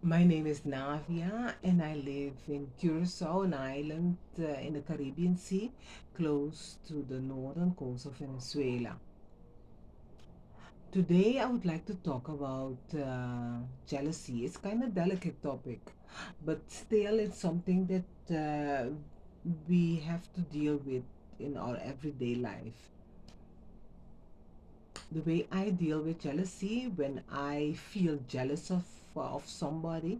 My name is Navia, and I live in Curacao, an island in the Caribbean Sea, close to the northern coast of Venezuela. Today, I would like to talk about jealousy. It's kind of delicate topic, but still, it's something that we have to deal with in our everyday life. The way I deal with jealousy when I feel jealous of somebody,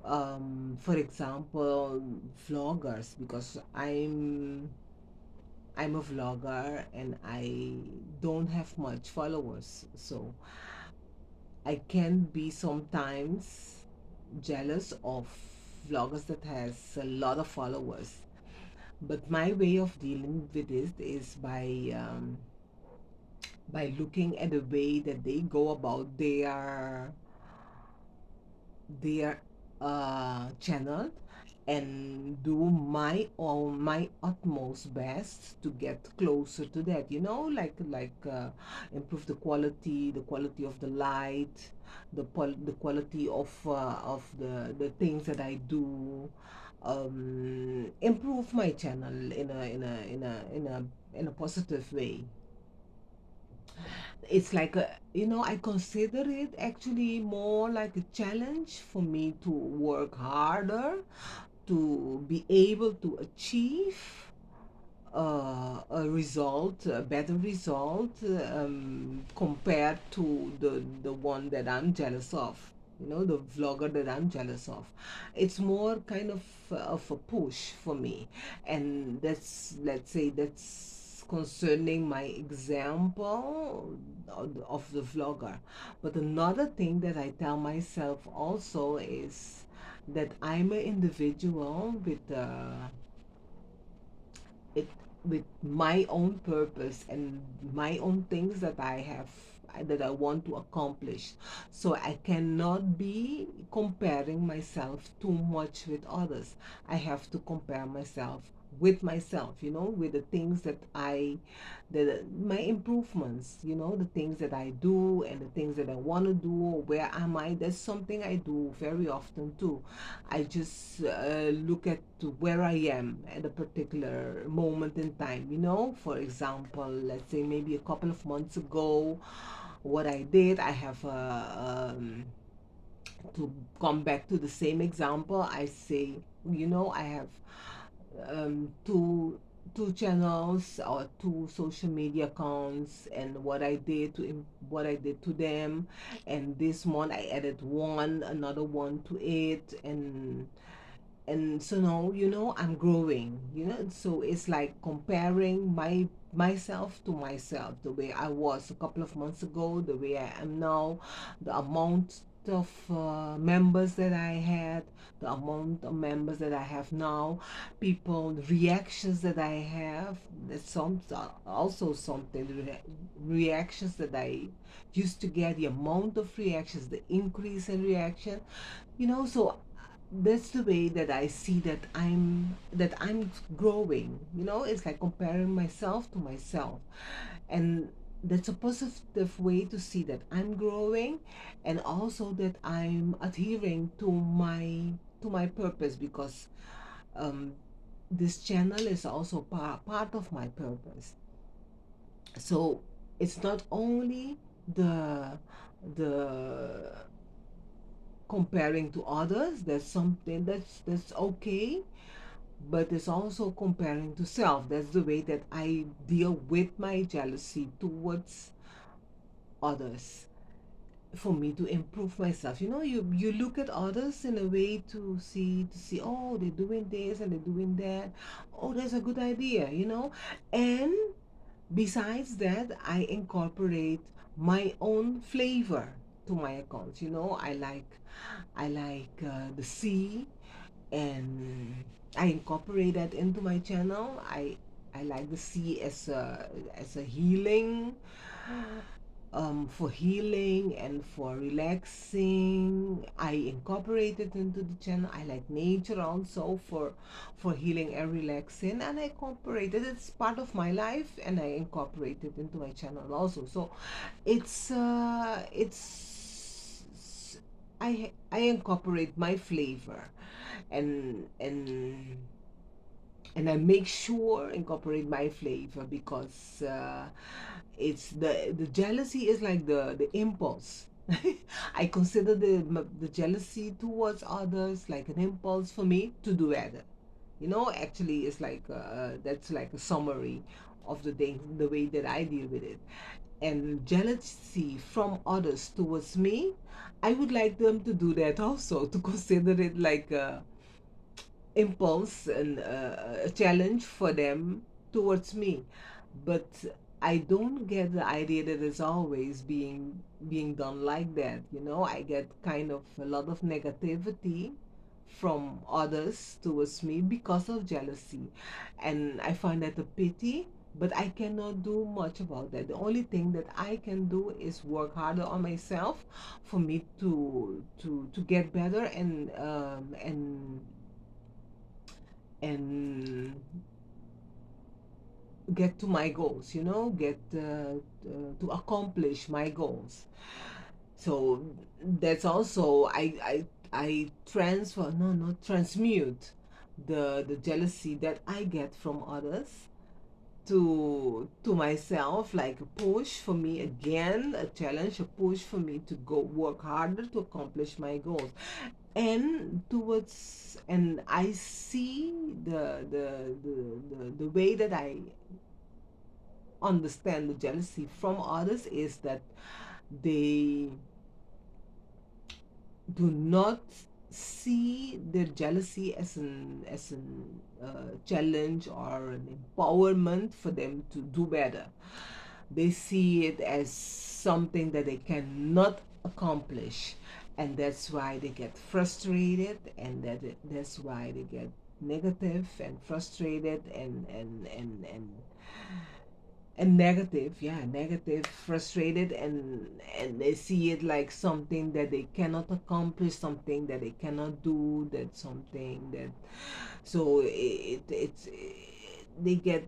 for example, vloggers, because I'm a vlogger and I don't have much followers, so I can be sometimes jealous of vloggers that has a lot of followers. But my way of dealing with this is by looking at the way that they go about their channel and do my utmost best to get closer to that, improve the quality of the light, the quality of the things that I do, improve my channel in a positive way. It's like I consider it actually more like a challenge for me to work harder to be able to achieve a better result, compared to the one that I'm jealous of. The vlogger that I'm jealous of. It's more kind of a push for me, and that's, let's say, that's concerning my example of the vlogger. But another thing that I tell myself also is that I'm an individual it with my own purpose and my own things that I want to accomplish. So I cannot be comparing myself too much with others. I have to compare myself with myself, with the things that my improvements, the things that I do and the things that I want to do. Where am I? That's something I do very often too. I just look at where I am at a particular moment in time. For example, let's say maybe a couple of months ago, what I did, I have to come back to the same example. I say, I have two channels or two social media accounts, and what I did to them. And this month I added another one to it, and so now, I'm growing, so it's like comparing myself to myself, the way I was a couple of months ago, the way I am now, the amount of members that I had, the amount of members that I have now, people, the reactions that I have. That's also something, the reactions that I used to get, the amount of reactions, the increase in reaction, so that's the way that I see that I'm growing. It's like comparing myself to myself, and that's a positive way to see that I'm growing, and also that I'm adhering to my purpose, because um, this channel is also part of my purpose. So it's not only the comparing to others. That's something that's okay, but it's also comparing to self. That's the way that I deal with my jealousy towards others, for me to improve myself. You look at others in a way to see, oh, they're doing this and they're doing that. Oh, that's a good idea. And besides that, I incorporate my own flavor to my accounts. I like the sea, and I incorporate that into my channel. I like the sea as a healing, for healing and for relaxing. I incorporate it into the channel. I like nature also for healing and relaxing, and I incorporate it. It's part of my life, and I incorporate it into my channel also. So it's I incorporate my flavor, and and and I make sure incorporate my flavor because it's the jealousy is like the impulse. I consider the jealousy towards others like an impulse for me to do better. Actually, it's like that's like a summary of the thing, the way that I deal with it. And jealousy from others towards me, I would like them to do that also, to consider it like a impulse and a challenge for them towards me. But I don't get the idea that it's always being done like that. I get kind of a lot of negativity from others towards me because of jealousy, and I find that a pity. But I cannot do much about that. The only thing that I can do is work harder on myself for me to get better, and get to my goals, get to accomplish my goals. So that's also I transfer, no, not transmute the jealousy that I get from others to myself, like a push for me, again a challenge, a push for me to go work harder to accomplish my goals. And I see the way that I understand the jealousy from others is that they do not see their jealousy as an challenge or an empowerment for them to do better. They see it as something that they cannot accomplish, and that's why they get frustrated, and that's why they get negative and frustrated, and negative, yeah, negative, frustrated, and they see it like something that they cannot accomplish, something that they cannot do, that something that, so they get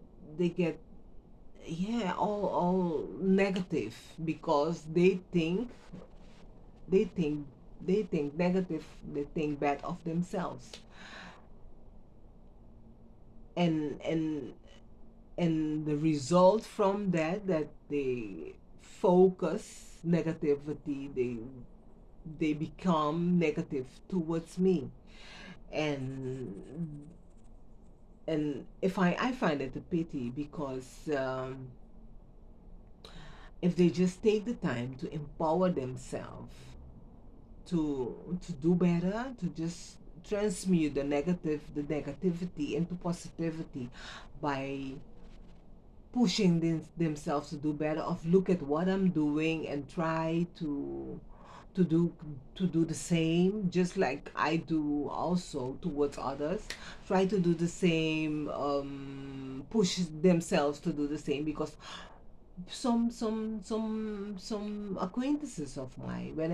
yeah, all negative, because they think they think negative, they think bad of themselves, and and the result from that they focus negativity, they become negative towards me. And and if I find it a pity, because if they just take the time to empower themselves to do better, to just transmute the negativity into positivity by pushing themselves to do better, of look at what I'm doing and try to do to do the same, just like I do also towards others, try to do the same, push themselves to do the same, because some acquaintances of mine, when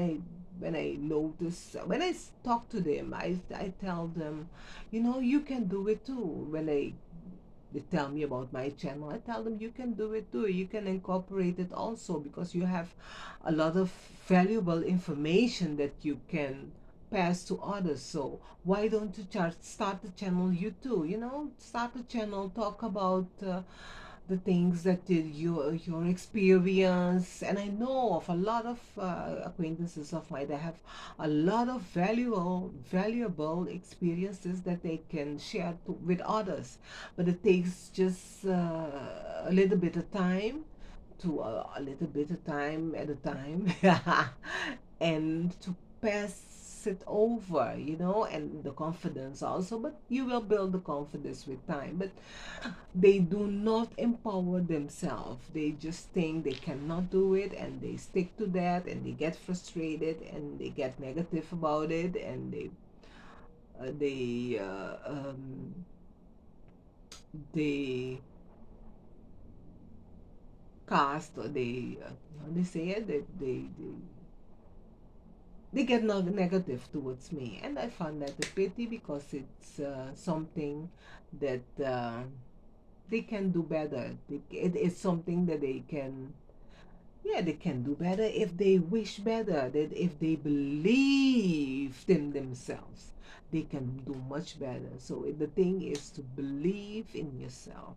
I notice, when talk to them, I tell them, you can do it too. When they tell me about my channel, I tell them, you can do it too, you can incorporate it also, because you have a lot of valuable information that you can pass to others. So why don't you start a channel, you too, start a channel, talk about the things that your experience. And I know of a lot of acquaintances of mine that have a lot of valuable experiences that they can share with others, but it takes just a little bit of time, to a little bit of time at a time, and to pass it over, and the confidence also. But you will build the confidence with time. But they do not empower themselves. They just think they cannot do it, and they stick to that, and they get frustrated, and they get negative about it, and they cast, or they say it, they get negative towards me, and I find that a pity, because it's something that they can do better. It is something that they can Yeah, they can do better if they wish better, that if they believed in themselves, they can do much better. So the thing is to believe in yourself.